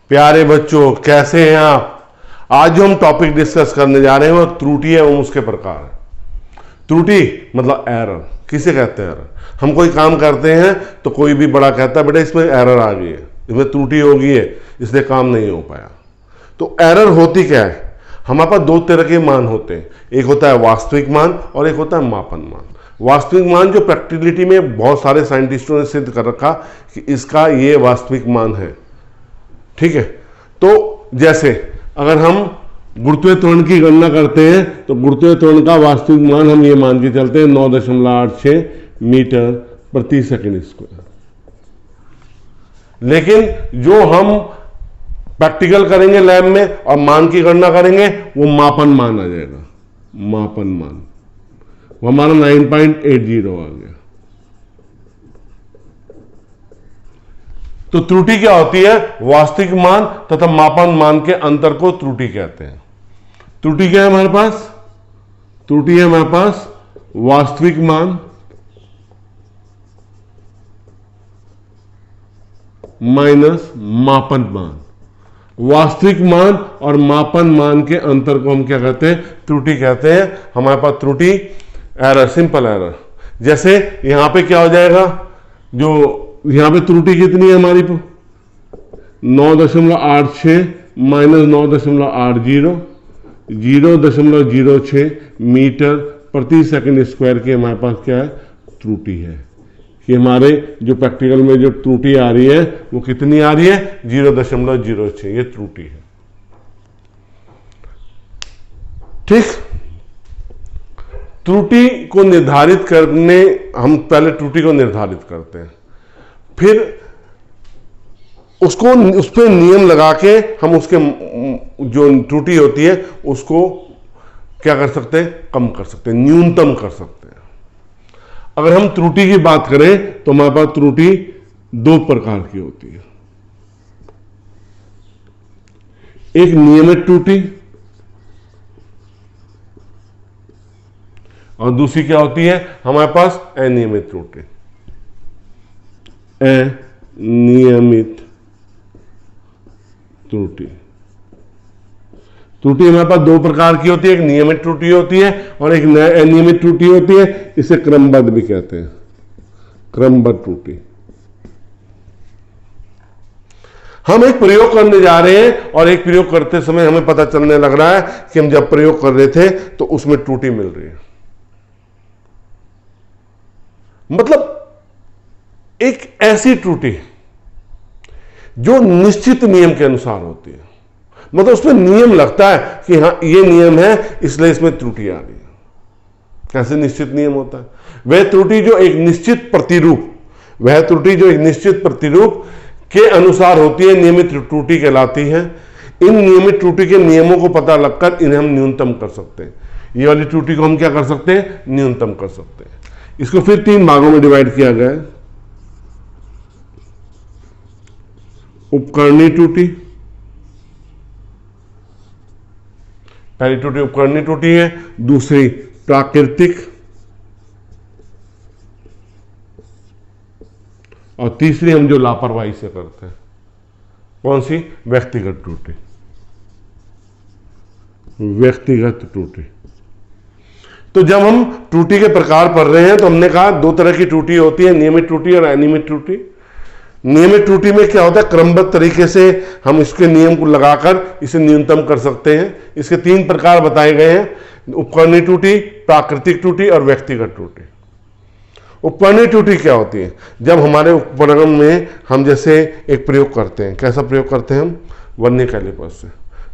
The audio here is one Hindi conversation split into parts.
प्यारे बच्चों, कैसे हैं आप? आज जो हम टॉपिक डिस्कस करने जा रहे हैं वो त्रुटि है एवं उसके प्रकार। त्रुटि मतलब एरर। किसे कहते हैं एरर? हम कोई काम करते हैं तो कोई भी बड़ा कहता है बेटा इसमें एरर आ गई है, इसमें त्रुटि हो गई है, इसलिए काम नहीं हो पाया। तो एरर होती क्या है? हमारे पास दो तरह के मान होते हैं, एक होता है वास्तविक मान और एक होता है मापन मान। वास्तविक मान जो प्रैक्टिकलिटी में बहुत सारे साइंटिस्टों ने सिद्ध कर रखा कि इसका ये वास्तविक मान है, ठीक है। तो जैसे अगर हम गुरुत्वीय त्वरण की गणना करते हैं तो गुरुत्वीय त्वरण का वास्तविक मान हम ये मान के चलते हैं 9.86 मीटर प्रति सेकंड स्क्वायर। लेकिन जो हम प्रैक्टिकल करेंगे लैब में और मान की गणना करेंगे वो मापन मान आ जाएगा। मापन मान वो हमारा 9.80 आ गया। तो त्रुटि क्या होती है? वास्तविक मान तथा मापन मान के अंतर को त्रुटि कहते हैं। त्रुटि क्या है हमारे पास? त्रुटि है हमारे पास वास्तविक मान माइनस मापन मान। वास्तविक मान और मापन मान के अंतर को हम क्या कहते हैं? त्रुटि कहते हैं। हमारे पास त्रुटि एरर, सिंपल एरर। जैसे यहां पे क्या हो जाएगा, जो यहां पे त्रुटि कितनी है हमारी? 9.86 माइनस 9.80, 0.06 मीटर प्रति सेकंड स्क्वायर की हमारे पास क्या है? त्रुटि है। कि हमारे जो प्रैक्टिकल में जो त्रुटि आ रही है वो कितनी आ रही है? 0.06। ये त्रुटि है, ठीक। त्रुटि को निर्धारित करने हम पहले त्रुटि को निर्धारित करते हैं, फिर उसको उस पर नियम लगा के हम उसके जो त्रुटि होती है उसको क्या कर सकते हैं? कम कर सकते हैं, न्यूनतम कर सकते हैं। अगर हम त्रुटि की बात करें तो हमारे पास त्रुटि दो प्रकार की होती है। एक नियमित त्रुटि और दूसरी क्या होती है हमारे पास? अनियमित त्रुटि। अनियमित त्रुटि। त्रुटि हमारे पास दो प्रकार की होती है, एक नियमित त्रुटि होती है और एक अनियमित त्रुटि होती है। इसे क्रमबद्ध भी कहते हैं, क्रमबद्ध त्रुटि। हम एक प्रयोग करने जा रहे हैं और एक प्रयोग करते समय हमें पता चलने लग रहा है कि हम जब प्रयोग कर रहे थे तो उसमें त्रुटि मिल रही है। मतलब एक ऐसी त्रुटि जो निश्चित नियम के अनुसार होती है, मतलब उसमें नियम लगता है कि हाँ ये नियम है इसलिए इसमें त्रुटि आ रही है। कैसे निश्चित नियम होता है? वह त्रुटि जो एक निश्चित प्रतिरूप, वह त्रुटि जो एक निश्चित प्रतिरूप के अनुसार होती है नियमित त्रुटि कहलाती है। इन नियमित त्रुटि के नियमों को पता लगकर इन्हें हम न्यूनतम कर सकते हैं। ये वाली त्रुटि को हम क्या कर सकते हैं? न्यूनतम कर सकते हैं। इसको फिर तीन भागों में डिवाइड किया गया है। उपकरणीय त्रुटि, पहली त्रुटि उपकरणीय त्रुटि है, दूसरी प्राकृतिक और तीसरी हम जो लापरवाही से करते हैं, कौन सी? व्यक्तिगत त्रुटि। व्यक्तिगत त्रुटि। तो जब हम त्रुटि के प्रकार पढ़ रहे हैं तो हमने कहा दो तरह की त्रुटि होती है, नियमित त्रुटि और अनियमित त्रुटि। नियमित त्रुटि में क्या होता है? क्रमबद्ध तरीके से हम इसके नियम को लगाकर इसे न्यूनतम कर सकते हैं। इसके तीन प्रकार बताए गए हैं, उपकरणीय त्रुटि, प्राकृतिक त्रुटि और व्यक्तिगत त्रुटि। उपकरणीय त्रुटि क्या होती है? जब हमारे उपकरण में हम जैसे एक प्रयोग करते हैं, कैसा प्रयोग करते हैं हम? वर्नियर कैलिपर्स से।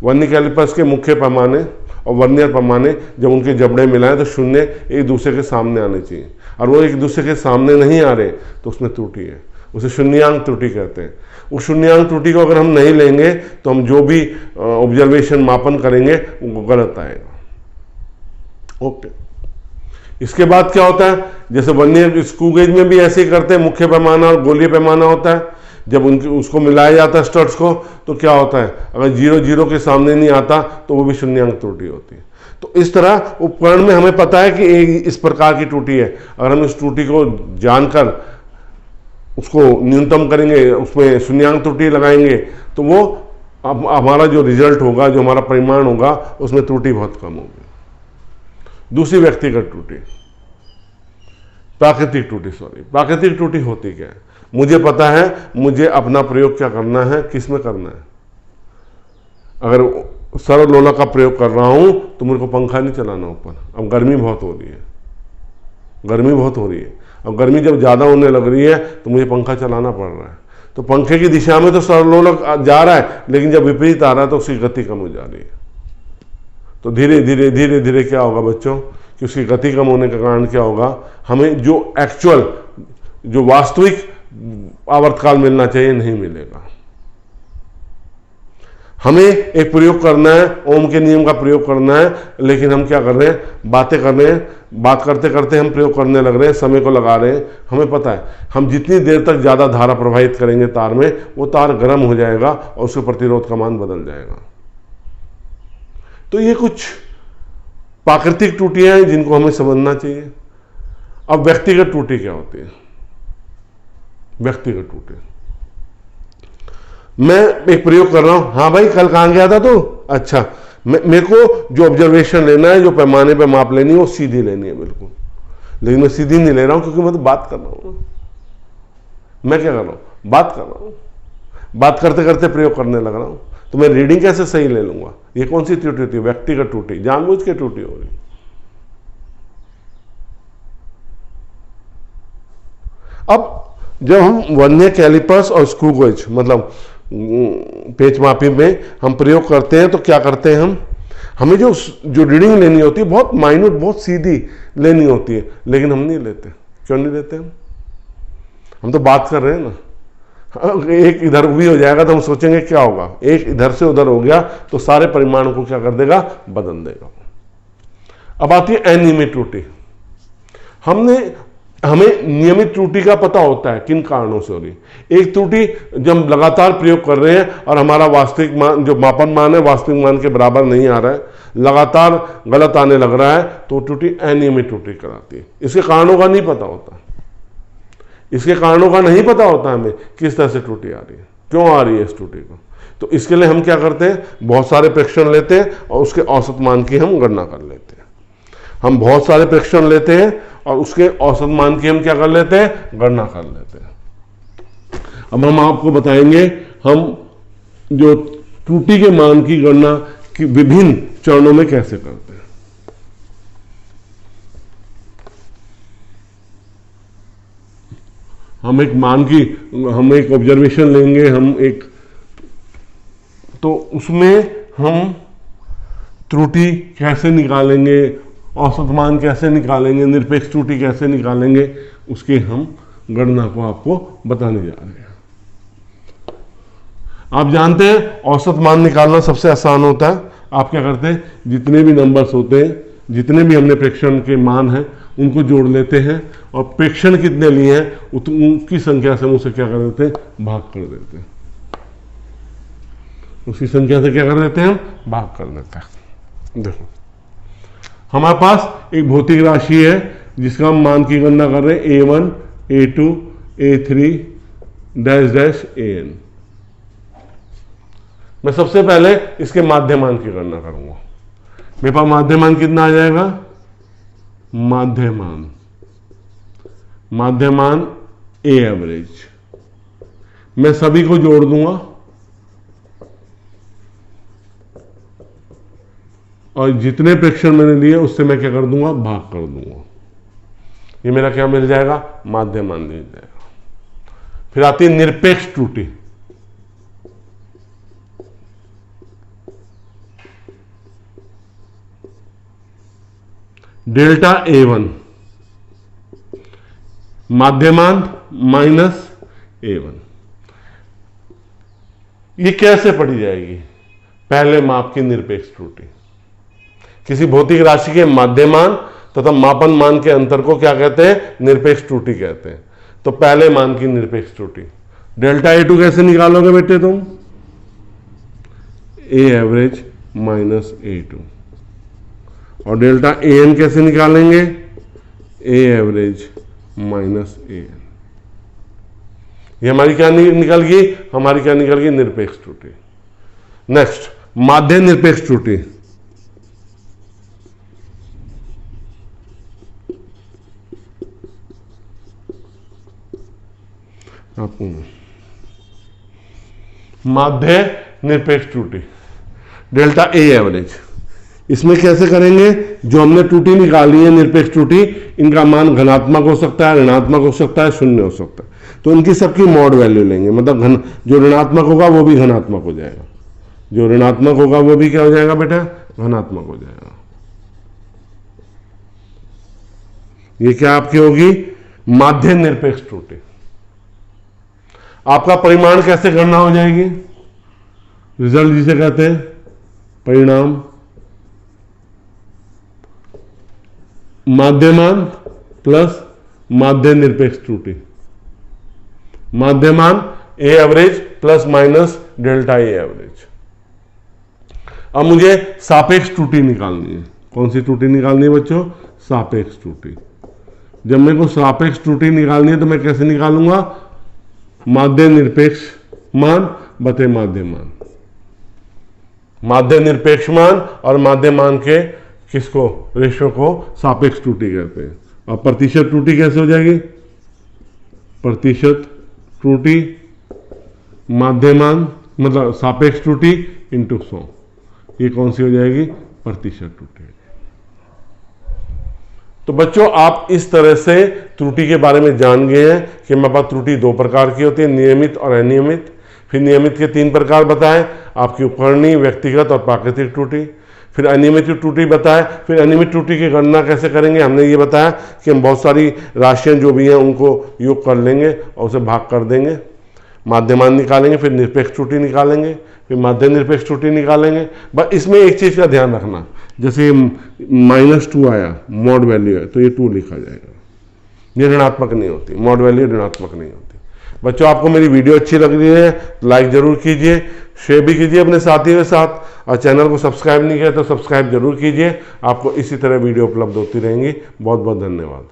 वर्नियर कैलिपर्स के मुख्य पैमाने और वर्नियर पैमाने जब उनके जबड़े मिलाएं तो शून्य एक दूसरे के सामने आने चाहिए, और वो एक दूसरे के सामने नहीं आ रहे तो उसमें त्रुटि है। उसे शून्यांक त्रुटि कहते हैं। उस शून्यांक त्रुटि को अगर हम नहीं लेंगे तो हम जो भी ऑब्जर्वेशन मापन करेंगे वो गलत आएगा। ओके, इसके बाद क्या होता है? जैसे वर्नियर स्क्रू गेज में भी ऐसे ही करते हैं, मुख्य पैमाना और गोलीय पैमाना होता है। जब उसको मिलाया जाता है स्टड्स को तो क्या होता है? अगर 0 0 के सामने नहीं आता तो वो भी शून्यांक त्रुटि होती है। तो इस तरह उपकरण में हमें पता है कि इस प्रकार की त्रुटि है। अगर हम इस त्रुटि को जानकर उसको न्यूनतम करेंगे, उसमें शून्यांक त्रुटि लगाएंगे, तो वो अब हमारा जो रिजल्ट होगा, जो हमारा परिमाण होगा, उसमें त्रुटि बहुत कम होगी। दूसरी व्यक्तिगत त्रुटि, प्राकृतिक त्रुटि, प्राकृतिक त्रुटि होती क्या है? मुझे पता है मुझे अपना प्रयोग क्या करना है, किस में करना है। अगर सरल लोला का प्रयोग कर रहा हूं तो मुझे को पंखा नहीं चलाना ऊपर, अब गर्मी बहुत हो रही है, गर्मी बहुत हो रही है। अब गर्मी जब ज़्यादा होने लग रही है तो मुझे पंखा चलाना पड़ रहा है। तो पंखे की दिशा में तो सरल लोला जा रहा है, लेकिन जब विपरीत आ रहा है तो उसकी गति कम हो जा रही है। तो धीरे धीरे धीरे धीरे क्या होगा बच्चों, कि उसकी गति कम होने के कारण क्या होगा, हमें जो एक्चुअल, जो वास्तविक आवर्तकाल मिलना चाहिए, नहीं मिलेगा। हमें एक प्रयोग करना है, ओम के नियम का प्रयोग करना है, लेकिन हम क्या कर रहे हैं, बातें कर रहे हैं, बात करते करते हम प्रयोग करने लग रहे हैं, समय को लगा रहे हैं। हमें पता है हम जितनी देर तक ज़्यादा धारा प्रवाहित करेंगे तार में, वो तार गर्म हो जाएगा और उसके प्रतिरोध का मान बदल जाएगा। तो ये कुछ प्राकृतिक त्रुटियां हैं जिनको हमें समझना चाहिए। अब व्यक्तिगत त्रुटि क्या होती है? व्यक्तिगत त्रुटि, मैं एक प्रयोग कर रहा हूं, हाँ भाई कल कहां गया था तो, अच्छा मेरे को जो ऑब्जर्वेशन लेना है, जो पैमाने पे माप लेनी है, वो सीधी लेनी है बिल्कुल, लेकिन मैं सीधी नहीं ले रहा हूं क्योंकि मैं तो बात कर रहा हूं। मैं क्या कर रहा हूं, बात कर रहा हूं, बात करते करते प्रयोग करने लग रहा हूं, तो मैं रीडिंग कैसे सही ले लूंगा? ये कौन सी त्रुटि होती है? व्यक्तिगत त्रुटि, जानबूझ के त्रुटि हो रही। अब जब हम वर्नियर कैलिपर्स और स्क्रू गेज, मतलब पेच मापी में हम प्रयोग करते हैं, तो क्या करते हैं हमें जो रीडिंग लेनी होती है बहुत माइन्यूट, बहुत सीधी लेनी होती है, लेकिन हम नहीं लेते। क्यों नहीं लेते? हम तो बात कर रहे हैं ना। एक इधर भी हो जाएगा तो हम सोचेंगे क्या होगा, एक इधर से उधर हो गया तो सारे परिमाण को क्या कर देगा, बदल देगा। अब आती है अनियमित त्रुटि। हमें नियमित त्रुटि का पता होता है किन कारणों से हो रही। एक त्रुटि जब हम लगातार प्रयोग कर रहे हैं और हमारा वास्तविक मान, जो मापन मान है, वास्तविक मान के बराबर नहीं आ रहा है, लगातार गलत आने लग रहा है, तो त्रुटि अनियमित त्रुटि कराती है। इसके कारणों का नहीं पता होता, इसके कारणों का नहीं पता होता हमें किस तरह से त्रुटि आ रही है, क्यों आ रही है इस त्रुटि को। तो इसके लिए हम क्या करते हैं, बहुत सारे प्रेक्षण लेते हैं और उसके औसत मान की हम गणना कर लेते हैं। हम बहुत सारे प्रेक्षण लेते हैं और उसके औसत मान की हम क्या कर लेते हैं, गणना कर लेते हैं। अब हम आपको बताएंगे हम जो त्रुटि के मान की गणना की विभिन्न चरणों में कैसे करते हैं। हम एक ऑब्जर्वेशन लेंगे, तो उसमें हम त्रुटि कैसे निकालेंगे, औसत मान कैसे निकालेंगे, निरपेक्ष त्रुटि कैसे निकालेंगे, उसकी हम गणना को आपको बताने जा रहे हैं। आप जानते हैं औसत मान निकालना सबसे आसान होता है। आप क्या करते हैं, जितने भी नंबर्स होते हैं, जितने भी हमने प्रेक्षण के मान हैं, उनको जोड़ लेते हैं और प्रेक्षण कितने लिए हैं उनकी संख्या से हम उसे क्या कर देते हैं, भाग कर देते हैं। उसी संख्या से क्या कर देते हैं, हम भाग कर देते हैं। देखो हमारे पास एक भौतिक राशि है जिसका हम मान की गणना कर रहे हैं, A1 A2 A3 dash dash AN। मैं सबसे पहले इसके माध्यमान की गणना करूंगा। मेरे पास माध्यमान कितना आ जाएगा, माध्यमान A एवरेज। मैं सभी को जोड़ दूंगा और जितने प्रेक्षण मैंने लिए उससे मैं क्या कर दूंगा, भाग कर दूंगा। ये मेरा क्या मिल जाएगा, माध्यमान मिल जाएगा। फिर आती है निरपेक्ष त्रुटि। डेल्टा A1 माध्यमान माइनस A1। ये कैसे पढ़ी जाएगी, पहले माप की निरपेक्ष त्रुटि। किसी भौतिक राशि के माध्यमान तथा मापन मान के अंतर को क्या कहते हैं, निरपेक्ष त्रुटि कहते हैं। तो पहले मान की निरपेक्ष त्रुटि। डेल्टा A2 कैसे निकालोगे बेटे तुम, A एवरेज माइनस A2। और डेल्टा ए एन कैसे निकालेंगे? A average minus a n. ये हमारी क्या निकल गई? हमारी क्या निकल गई? निरपेक्ष त्रुटि। नेक्स्ट, माध्य निरपेक्ष त्रुटि। माध्य निरपेक्ष त्रुटि, डेल्टा ए एवरेज। इसमें कैसे करेंगे? जो हमने त्रुटि निकाली है निरपेक्ष त्रुटि, इनका मान धनात्मक हो सकता है, ऋणात्मक हो सकता है, शून्य हो सकता है। तो इनकी सबकी मॉड वैल्यू लेंगे, मतलब जो ऋणात्मक होगा वो भी धनात्मक हो जाएगा, जो ऋणात्मक होगा वो भी क्या हो जाएगा बेटा? धनात्मक हो जाएगा। ये क्या आपकी होगी? माध्य निरपेक्ष त्रुटि। आपका परिमाण कैसे गणना हो जाएगी? रिजल्ट जिसे कहते हैं परिणाम, माध्यमान प्लस माध्य निरपेक्ष त्रुटि, माध्यमान A average plus minus delta A average. अब मुझे सापेक्ष त्रुटि निकालनी है। कौन सी त्रुटि निकालनी है बच्चों? सापेक्ष त्रुटि। जब मेरे को सापेक्ष त्रुटि निकालनी है तो मैं कैसे निकालूंगा? माध्य निरपेक्ष मान बटे माध्य मान। माध्य निरपेक्ष मान और माध्य मान के किसको? रेशो को सापेक्ष त्रुटि कहते हैं। और प्रतिशत त्रुटि कैसे हो जाएगी? प्रतिशत त्रुटि माध्यमान मतलब सापेक्ष त्रुटि इंटू 100। ये कौन सी हो जाएगी? प्रतिशत त्रुटि। तो बच्चों आप इस तरह से त्रुटि के बारे में जान गए हैं कि हमारे पास त्रुटि दो प्रकार की होती है, नियमित और अनियमित। फिर नियमित के 3 प्रकार बताएं, आपकी उपकरणीय, व्यक्तिगत और प्राकृतिक त्रुटि। फिर अनियमित त्रुटि बताएं। फिर अनियमित त्रुटि की गणना कैसे करेंगे हमने ये बताया कि हम बहुत सारी राशियां जो भी हैं उनको योग कर लेंगे और उसे भाग कर देंगे, माध्यमान निकालेंगे, फिर निरपेक्ष त्रुटि निकालेंगे, फिर माध्य निरपेक्ष त्रुटि निकालेंगे। बस इसमें एक चीज़ का ध्यान रखना, जैसे -2 आया मॉड वैल्यू है तो ये 2 लिखा जाएगा, ये ऋणात्मक नहीं होती, मॉड वैल्यू ऋणात्मक नहीं होती। बच्चों आपको मेरी वीडियो अच्छी लग रही है तो लाइक जरूर कीजिए, शेयर भी कीजिए अपने साथियों के साथ, और चैनल को सब्सक्राइब नहीं किया तो सब्सक्राइब जरूर कीजिए। आपको इसी तरह वीडियो उपलब्ध होती रहेंगी। बहुत बहुत धन्यवाद।